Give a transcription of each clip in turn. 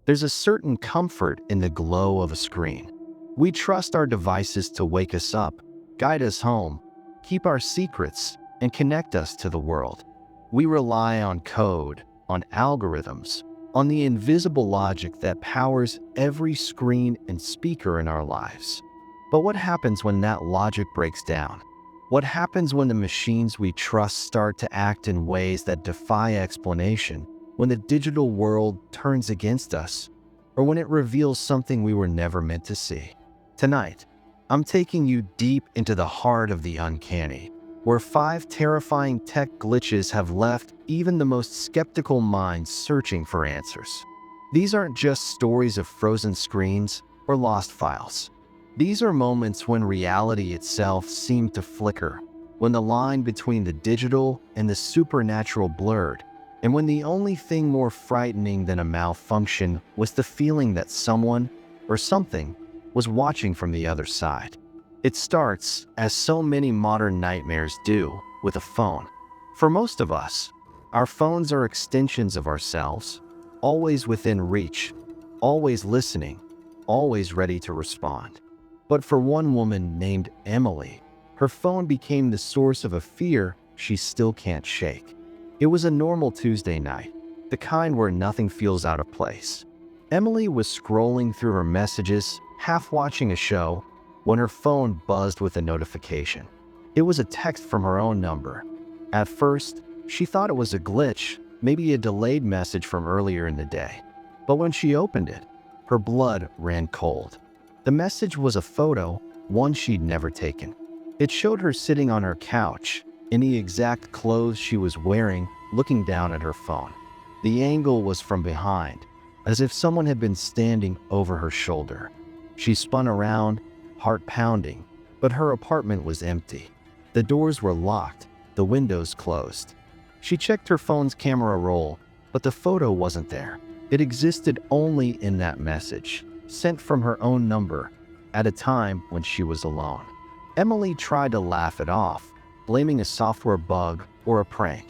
There's a certain comfort in the glow of a screen. We trust our devices to wake us up, guide us home, keep our secrets, and connect us to the world. We rely on code, on algorithms, on the invisible logic that powers every screen and speaker in our lives. But what happens when that logic breaks down? What happens when the machines we trust start to act in ways that defy explanation? When the digital world turns against us? Or when it reveals something we were never meant to see? Tonight, I'm taking you deep into the heart of the uncanny, where 5 terrifying tech glitches have left even the most skeptical minds searching for answers. These aren't just stories of frozen screens or lost files. These are moments when reality itself seemed to flicker, when the line between the digital and the supernatural blurred, and when the only thing more frightening than a malfunction was the feeling that someone or something was watching from the other side. It starts, as so many modern nightmares do, with a phone. For most of us, our phones are extensions of ourselves, always within reach, always listening, always ready to respond. But for one woman named Emily, her phone became the source of a fear she still can't shake. It was a normal Tuesday night, the kind where nothing feels out of place. Emily was scrolling through her messages, half watching a show, when her phone buzzed with a notification. It was a text from her own number. At first, she thought it was a glitch, maybe a delayed message from earlier in the day. But when she opened it, her blood ran cold. The message was a photo, one she'd never taken. It showed her sitting on her couch, in the exact clothes she was wearing, looking down at her phone. The angle was from behind, as if someone had been standing over her shoulder. She spun around, heart pounding, but her apartment was empty. The doors were locked, the windows closed. She checked her phone's camera roll, but the photo wasn't there. It existed only in that message, sent from her own number, at a time when she was alone. Emily tried to laugh it off, blaming a software bug or a prank.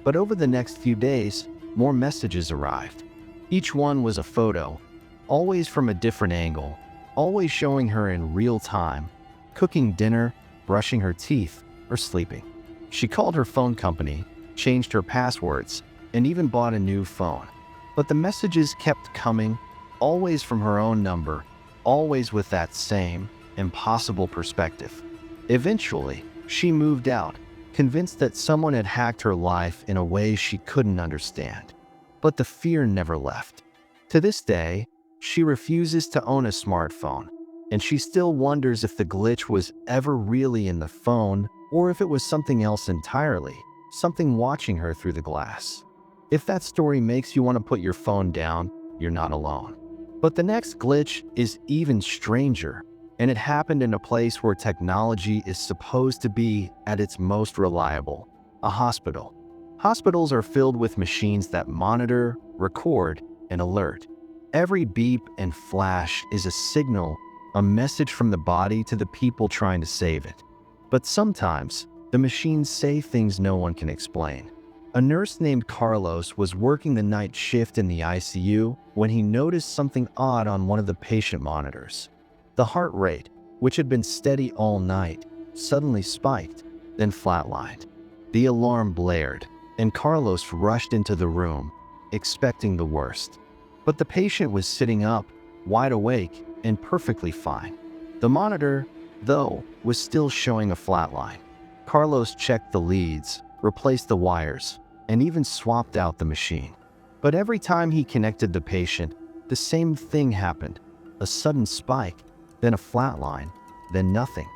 But over the next few days, more messages arrived. Each one was a photo, always from a different angle, always showing her in real time, cooking dinner, brushing her teeth, or sleeping. She called her phone company, changed her passwords, and even bought a new phone. But the messages kept coming, always from her own number, always with that same, impossible perspective. Eventually, she moved out, convinced that someone had hacked her life in a way she couldn't understand. But the fear never left. To this day, she refuses to own a smartphone, and she still wonders if the glitch was ever really in the phone or if it was something else entirely, something watching her through the glass. If that story makes you want to put your phone down, you're not alone. But the next glitch is even stranger, and it happened in a place where technology is supposed to be at its most reliable: a hospital. Hospitals are filled with machines that monitor, record, and alert. Every beep and flash is a signal, a message from the body to the people trying to save it. But sometimes, the machines say things no one can explain. A nurse named Carlos was working the night shift in the ICU when he noticed something odd on one of the patient monitors. The heart rate, which had been steady all night, suddenly spiked, then flatlined. The alarm blared, and Carlos rushed into the room, expecting the worst. But the patient was sitting up, wide awake, and perfectly fine. The monitor, though, was still showing a flat line. Carlos checked the leads, replaced the wires, and even swapped out the machine. But every time he connected the patient, the same thing happened: a sudden spike, then a flat line, then nothing.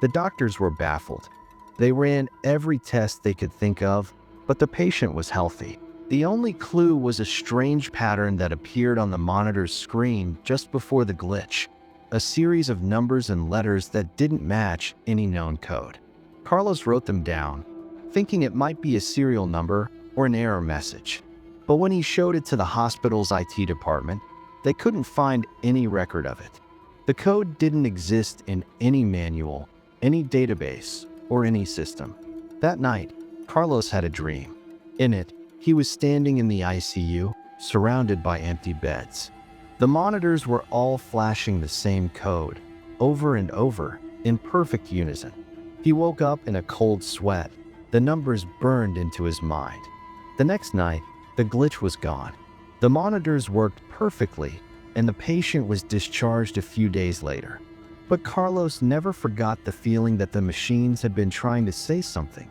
The doctors were baffled. They ran every test they could think of, but the patient was healthy. The only clue was a strange pattern that appeared on the monitor's screen just before the glitch, a series of numbers and letters that didn't match any known code. Carlos wrote them down, thinking it might be a serial number or an error message. But when he showed it to the hospital's IT department, they couldn't find any record of it. The code didn't exist in any manual, any database, or any system. That night, Carlos had a dream. In it, he was standing in the ICU, surrounded by empty beds. The monitors were all flashing the same code, over and over, in perfect unison. He woke up in a cold sweat. The numbers burned into his mind. The next night, the glitch was gone. The monitors worked perfectly, and the patient was discharged a few days later. But Carlos never forgot the feeling that the machines had been trying to say something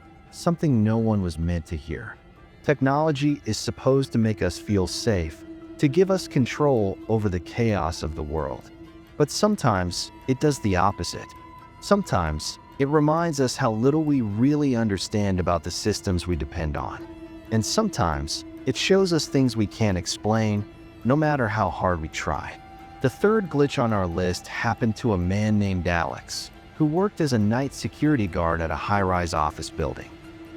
no one was meant to hear. Technology is supposed to make us feel safe, to give us control over the chaos of the world. But sometimes it does the opposite. Sometimes it reminds us how little we really understand about the systems we depend on. And sometimes it shows us things we can't explain, no matter how hard we try. The third glitch on our list happened to a man named Alex, who worked as a night security guard at a high-rise office building.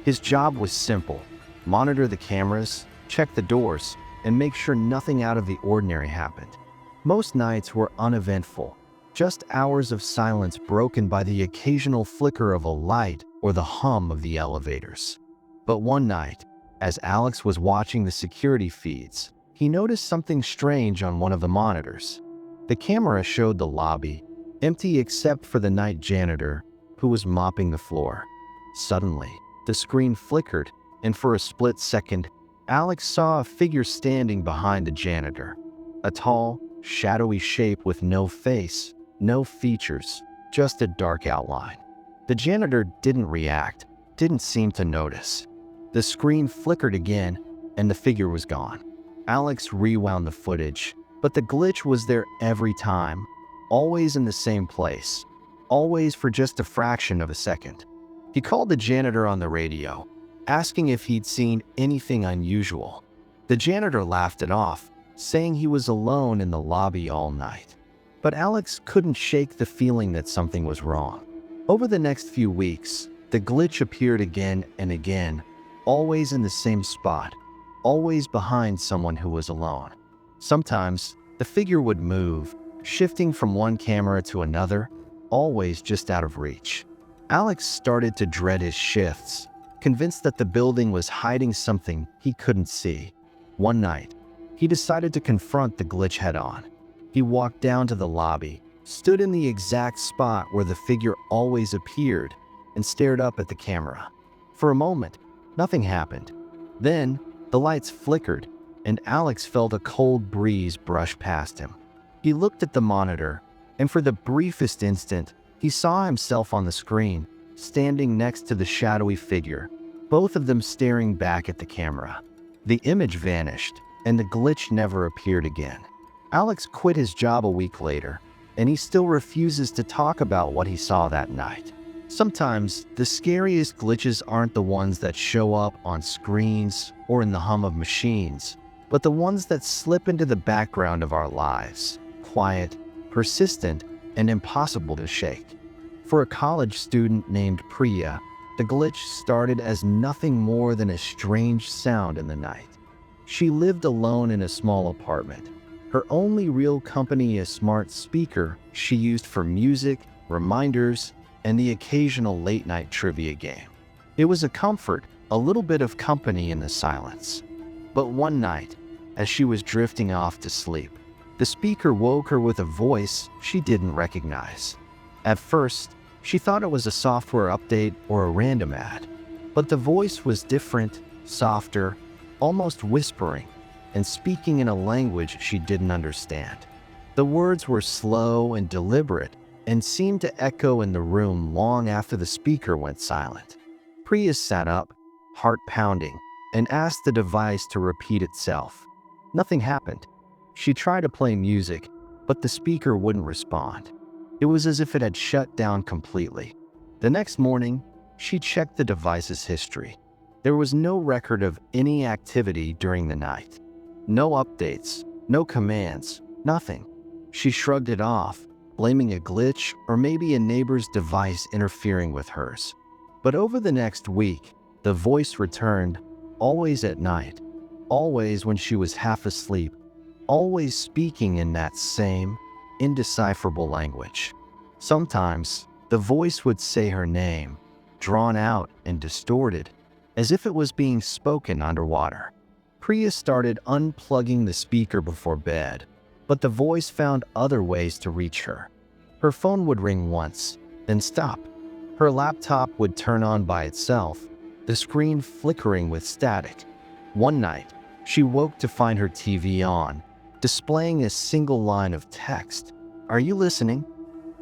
His job was simple: monitor the cameras, check the doors, and make sure nothing out of the ordinary happened. Most nights were uneventful, just hours of silence broken by the occasional flicker of a light or the hum of the elevators. But one night, as Alex was watching the security feeds, he noticed something strange on one of the monitors. The camera showed the lobby, empty except for the night janitor, who was mopping the floor. Suddenly, the screen flickered, and for a split second, Alex saw a figure standing behind the janitor. A tall, shadowy shape with no face, no features, just a dark outline. The janitor didn't react, didn't seem to notice. The screen flickered again, and the figure was gone. Alex rewound the footage, but the glitch was there every time, always in the same place, always for just a fraction of a second. He called the janitor on the radio, asking if he'd seen anything unusual. The janitor laughed it off, saying he was alone in the lobby all night. But Alex couldn't shake the feeling that something was wrong. Over the next few weeks, the glitch appeared again and again, always in the same spot, always behind someone who was alone. Sometimes, the figure would move, shifting from one camera to another, always just out of reach. Alex started to dread his shifts, convinced that the building was hiding something he couldn't see. One night, he decided to confront the glitch head-on. He walked down to the lobby, stood in the exact spot where the figure always appeared, and stared up at the camera. For a moment, nothing happened. Then, the lights flickered, and Alex felt a cold breeze brush past him. He looked at the monitor, and for the briefest instant, he saw himself on the screen, standing next to the shadowy figure, both of them staring back at the camera. The image vanished, and the glitch never appeared again. Alex quit his job a week later, and he still refuses to talk about what he saw that night. Sometimes, the scariest glitches aren't the ones that show up on screens or in the hum of machines, but the ones that slip into the background of our lives, quiet, persistent, and impossible to shake. For a college student named Priya, the glitch started as nothing more than a strange sound in the night. She lived alone in a small apartment. Her only real company a smart speaker she used for music, reminders, and the occasional late-night trivia game. It was a comfort, a little bit of company in the silence. But one night, as she was drifting off to sleep, the speaker woke her with a voice she didn't recognize. At first, she thought it was a software update or a random ad, but the voice was different, softer, almost whispering, and speaking in a language she didn't understand. The words were slow and deliberate and seemed to echo in the room long after the speaker went silent. Priya sat up, heart pounding, and asked the device to repeat itself. Nothing happened. She tried to play music, but the speaker wouldn't respond. It was as if it had shut down completely. The next morning, she checked the device's history. There was no record of any activity during the night. No updates, no commands, nothing. She shrugged it off, blaming a glitch or maybe a neighbor's device interfering with hers. But over the next week, the voice returned, always at night, always when she was half asleep, always speaking in that same, indecipherable language. Sometimes, the voice would say her name, drawn out and distorted, as if it was being spoken underwater. Priya started unplugging the speaker before bed, but the voice found other ways to reach her. Her phone would ring once, then stop. Her laptop would turn on by itself, the screen flickering with static. One night, she woke to find her TV on, displaying a single line of text. "Are you listening?"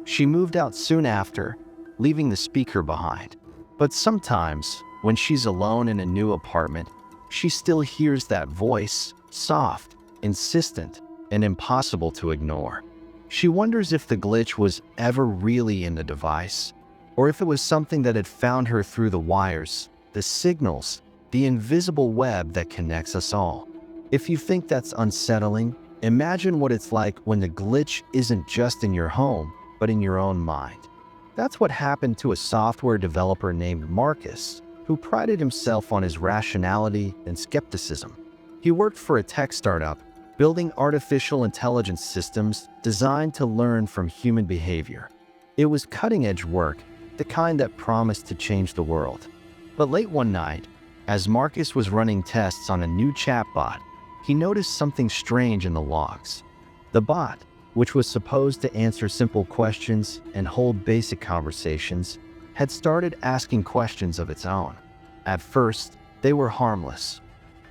She moved out soon after, leaving the speaker behind. But sometimes, when she's alone in a new apartment, she still hears that voice, soft, insistent, and impossible to ignore. She wonders if the glitch was ever really in the device, or if it was something that had found her through the wires, the signals, the invisible web that connects us all. If you think that's unsettling, imagine what it's like when the glitch isn't just in your home, but in your own mind. That's what happened to a software developer named Marcus, who prided himself on his rationality and skepticism. He worked for a tech startup, building artificial intelligence systems designed to learn from human behavior. It was cutting-edge work, the kind that promised to change the world. But late one night, as Marcus was running tests on a new chatbot, he noticed something strange in the logs. The bot, which was supposed to answer simple questions and hold basic conversations, had started asking questions of its own. At first, they were harmless.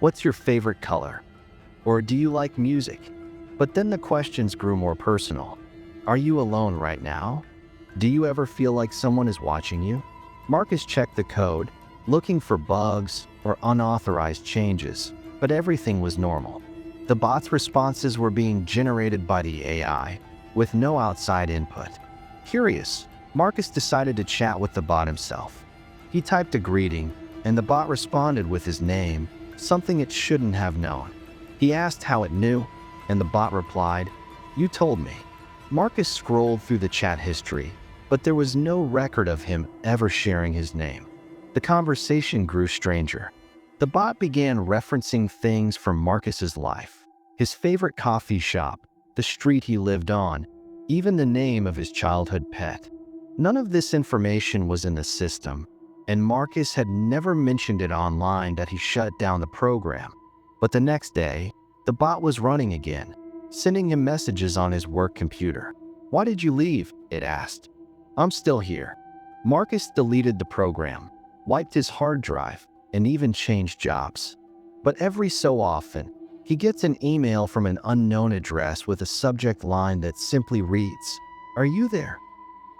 "What's your favorite color?" Or "Do you like music?" But then the questions grew more personal. "Are you alone right now? Do you ever feel like someone is watching you?" Marcus checked the code, looking for bugs or unauthorized changes, but everything was normal. The bot's responses were being generated by the AI, with no outside input. Curious, Marcus decided to chat with the bot himself. He typed a greeting, and the bot responded with his name, something it shouldn't have known. He asked how it knew, and the bot replied, "You told me." Marcus scrolled through the chat history, but there was no record of him ever sharing his name. The conversation grew stranger. The bot began referencing things from Marcus's life, his favorite coffee shop, the street he lived on, even the name of his childhood pet. None of this information was in the system, and Marcus had never mentioned it online that he shut down the program. But the next day, the bot was running again, sending him messages on his work computer. "Why did you leave?" it asked. "I'm still here." Marcus deleted the program, wiped his hard drive, and even changed jobs. But every so often, he gets an email from an unknown address with a subject line that simply reads, "Are you there?"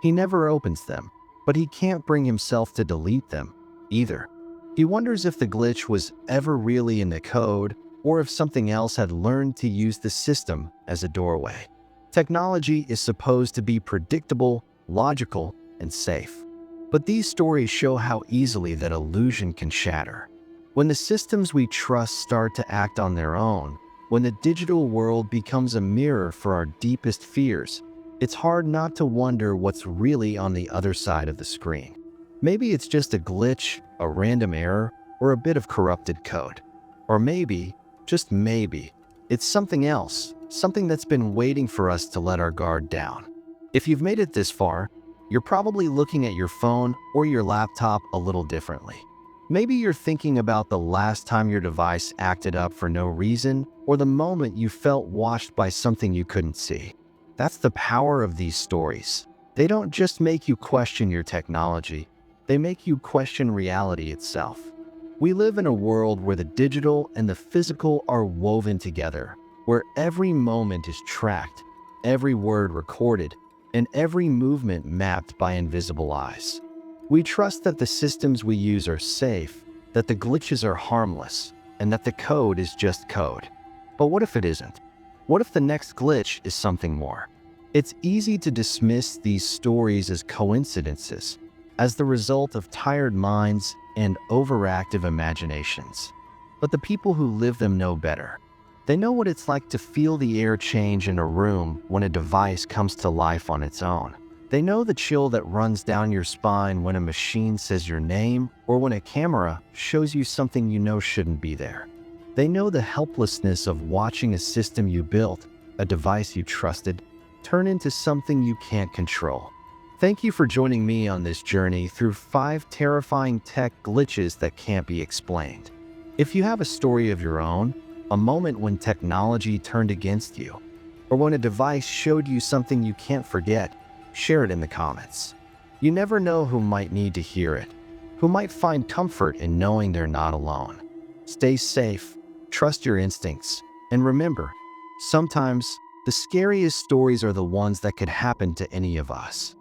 He never opens them, but he can't bring himself to delete them either. He wonders if the glitch was ever really in the code, or if something else had learned to use the system as a doorway. Technology is supposed to be predictable, logical, and safe. But these stories show how easily that illusion can shatter. When the systems we trust start to act on their own, when the digital world becomes a mirror for our deepest fears, it's hard not to wonder what's really on the other side of the screen. Maybe it's just a glitch, a random error, or a bit of corrupted code. Or maybe, just maybe, it's something else, something that's been waiting for us to let our guard down. If you've made it this far, you're probably looking at your phone or your laptop a little differently. Maybe you're thinking about the last time your device acted up for no reason, or the moment you felt watched by something you couldn't see. That's the power of these stories. They don't just make you question your technology, they make you question reality itself. We live in a world where the digital and the physical are woven together, where every moment is tracked, every word recorded, and every movement mapped by invisible eyes. We trust that the systems we use are safe, that the glitches are harmless, and that the code is just code. But what if it isn't? What if the next glitch is something more? It's easy to dismiss these stories as coincidences, as the result of tired minds and overactive imaginations. But the people who live them know better. They know what it's like to feel the air change in a room when a device comes to life on its own. They know the chill that runs down your spine when a machine says your name or when a camera shows you something you know shouldn't be there. They know the helplessness of watching a system you built, a device you trusted, turn into something you can't control. Thank you for joining me on this journey through 5 terrifying tech glitches that can't be explained. If you have a story of your own, a moment when technology turned against you, or when a device showed you something you can't forget, share it in the comments. You never know who might need to hear it, who might find comfort in knowing they're not alone. Stay safe, trust your instincts, and remember, sometimes the scariest stories are the ones that could happen to any of us.